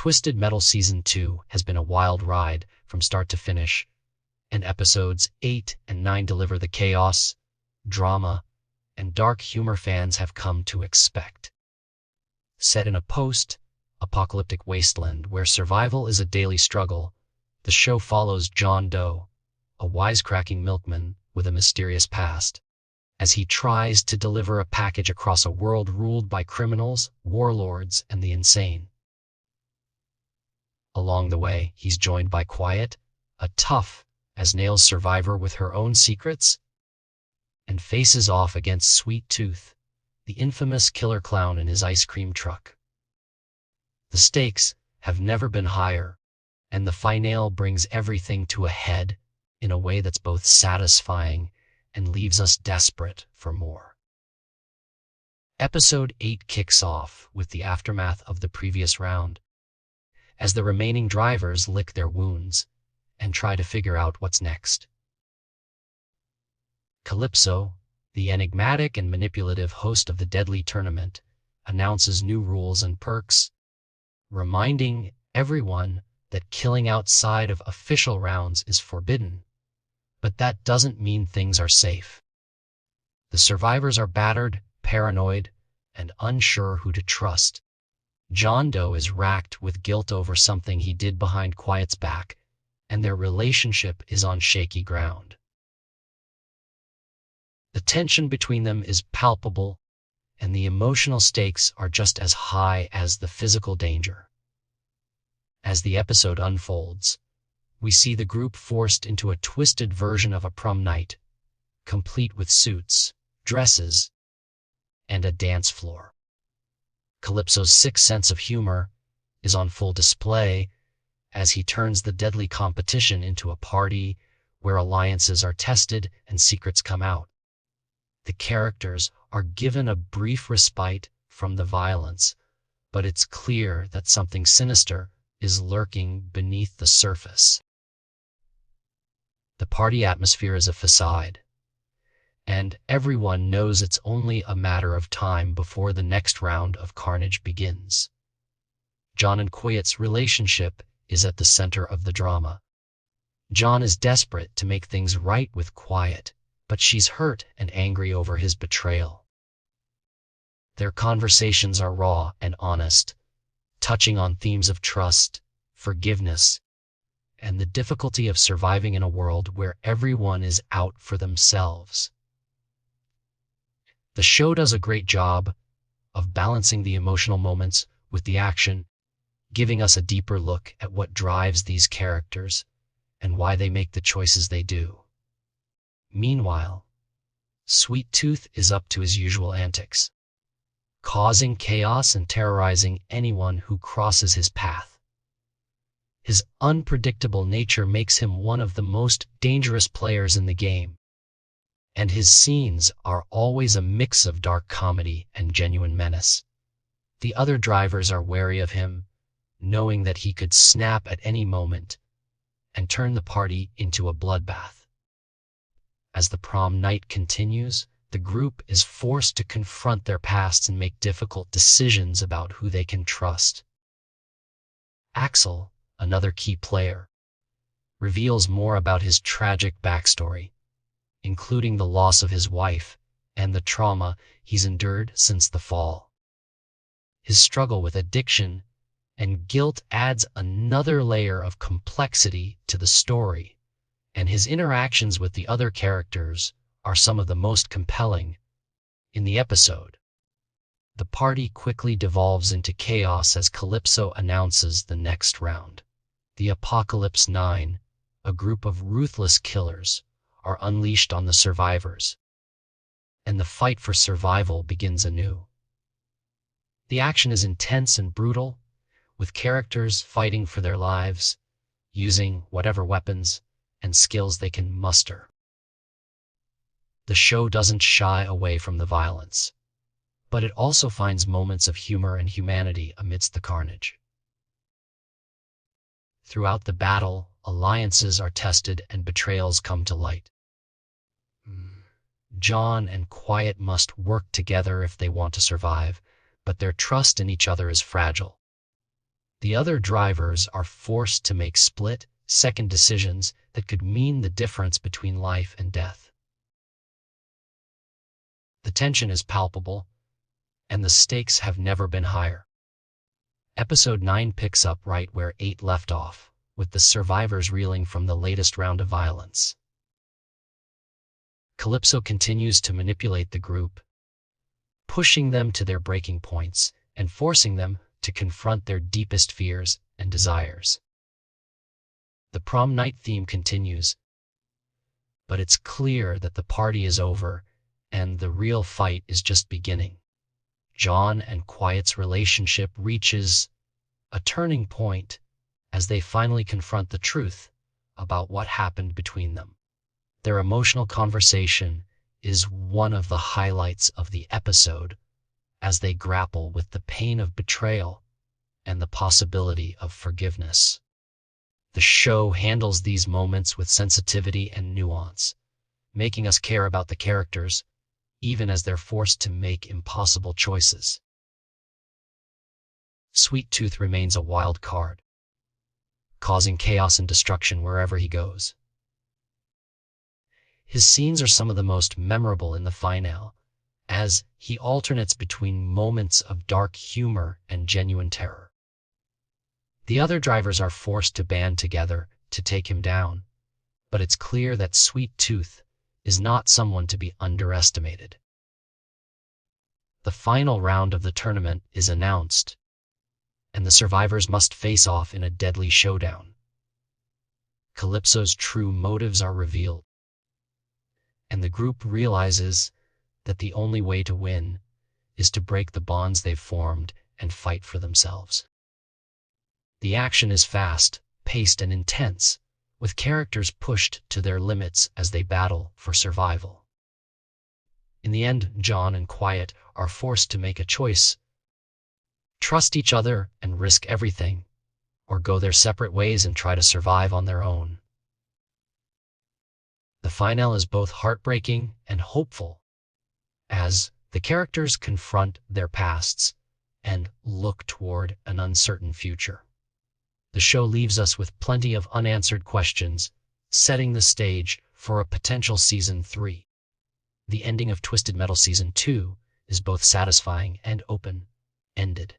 Twisted Metal Season 2 has been a wild ride from start to finish, and episodes 8 and 9 deliver the chaos, drama, and dark humor fans have come to expect. Set in a post-apocalyptic wasteland where survival is a daily struggle, the show follows John Doe, a wisecracking milkman with a mysterious past, as he tries to deliver a package across a world ruled by criminals, warlords, and the insane. Along the way, he's joined by Quiet, a tough-as-nails survivor with her own secrets, and faces off against Sweet Tooth, the infamous killer clown in his ice cream truck. The stakes have never been higher, and the finale brings everything to a head in a way that's both satisfying and leaves us desperate for more. Episode 8 kicks off with the aftermath of the previous round, as the remaining drivers lick their wounds and try to figure out what's next. Calypso, the enigmatic and manipulative host of the deadly tournament, announces new rules and perks, reminding everyone that killing outside of official rounds is forbidden. But that doesn't mean things are safe. The survivors are battered, paranoid, and unsure who to trust. John Doe is racked with guilt over something he did behind Quiet's back, and their relationship is on shaky ground. The tension between them is palpable, and the emotional stakes are just as high as the physical danger. As the episode unfolds, we see the group forced into a twisted version of a prom night, complete with suits, dresses, and a dance floor. Calypso's sick sense of humor is on full display as he turns the deadly competition into a party where alliances are tested and secrets come out. The characters are given a brief respite from the violence, but it's clear that something sinister is lurking beneath the surface. The party atmosphere is a facade, and everyone knows it's only a matter of time before the next round of carnage begins. John and Quiet's relationship is at the center of the drama. John is desperate to make things right with Quiet, but she's hurt and angry over his betrayal. Their conversations are raw and honest, touching on themes of trust, forgiveness, and the difficulty of surviving in a world where everyone is out for themselves. The show does a great job of balancing the emotional moments with the action, giving us a deeper look at what drives these characters and why they make the choices they do. Meanwhile, Sweet Tooth is up to his usual antics, causing chaos and terrorizing anyone who crosses his path. His unpredictable nature makes him one of the most dangerous players in the game, and his scenes are always a mix of dark comedy and genuine menace. The other drivers are wary of him, knowing that he could snap at any moment and turn the party into a bloodbath. As the prom night continues, the group is forced to confront their pasts and make difficult decisions about who they can trust. Axel, another key player, reveals more about his tragic backstory, including the loss of his wife and the trauma he's endured since the fall. His struggle with addiction and guilt adds another layer of complexity to the story, and his interactions with the other characters are some of the most compelling in the episode. The party quickly devolves into chaos as Calypso announces the next round. The Apocalypse 9, a group of ruthless killers, are unleashed on the survivors, and the fight for survival begins anew. The action is intense and brutal, with characters fighting for their lives, using whatever weapons and skills they can muster. The show doesn't shy away from the violence, but it also finds moments of humor and humanity amidst the carnage. Throughout the battle, alliances are tested and betrayals come to light. John and Quiet must work together if they want to survive, but their trust in each other is fragile. The other drivers are forced to make split-second decisions that could mean the difference between life and death. The tension is palpable, and the stakes have never been higher. Episode 9 picks up right where 8 left off, with the survivors reeling from the latest round of violence. Calypso continues to manipulate the group, pushing them to their breaking points and forcing them to confront their deepest fears and desires. The prom night theme continues, but it's clear that the party is over and the real fight is just beginning. John and Quiet's relationship reaches a turning point as they finally confront the truth about what happened between them. Their emotional conversation is one of the highlights of the episode as they grapple with the pain of betrayal and the possibility of forgiveness. The show handles these moments with sensitivity and nuance, making us care about the characters, even as they're forced to make impossible choices. Sweet Tooth remains a wild card, causing chaos and destruction wherever he goes. His scenes are some of the most memorable in the finale, as he alternates between moments of dark humor and genuine terror. The other drivers are forced to band together to take him down, but it's clear that Sweet Tooth is not someone to be underestimated. The final round of the tournament is announced, and the survivors must face off in a deadly showdown. Calypso's true motives are revealed, and the group realizes that the only way to win is to break the bonds they've formed and fight for themselves. The action is fast, paced, and intense, with characters pushed to their limits as they battle for survival. In the end, John and Quiet are forced to make a choice: trust each other and risk everything, or go their separate ways and try to survive on their own. The finale is both heartbreaking and hopeful, as the characters confront their pasts and look toward an uncertain future. The show leaves us with plenty of unanswered questions, setting the stage for a potential Season 3. The ending of Twisted Metal Season 2 is both satisfying and open-ended.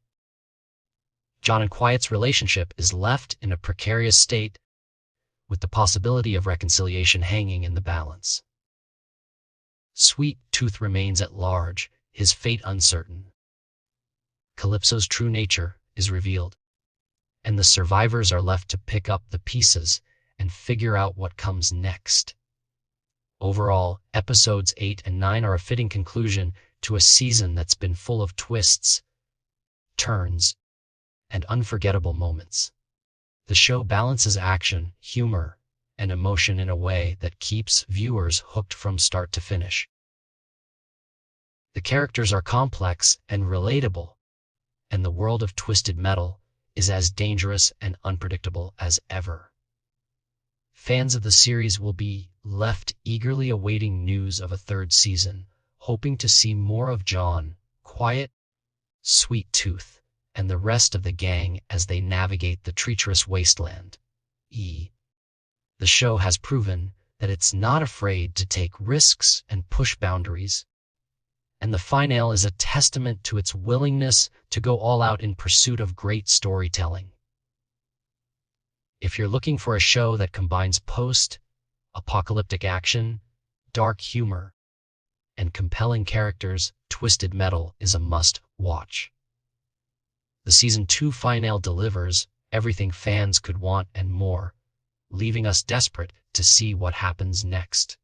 John and Quiet's relationship is left in a precarious state, with the possibility of reconciliation hanging in the balance. Sweet Tooth remains at large, his fate uncertain. Calypso's true nature is revealed, and the survivors are left to pick up the pieces and figure out what comes next. Overall, episodes 8 and 9 are a fitting conclusion to a season that's been full of twists, turns, and unforgettable moments. The show balances action, humor, and emotion in a way that keeps viewers hooked from start to finish. The characters are complex and relatable, and the world of Twisted Metal is as dangerous and unpredictable as ever. Fans of the series will be left eagerly awaiting news of a third season, hoping to see more of John, Quiet, Sweet Tooth, and the rest of the gang as they navigate the treacherous wasteland. The show has proven that it's not afraid to take risks and push boundaries, and the finale is a testament to its willingness to go all out in pursuit of great storytelling. If you're looking for a show that combines post-apocalyptic action, dark humor, and compelling characters, Twisted Metal is a must-watch. The Season 2 finale delivers everything fans could want and more, leaving us desperate to see what happens next.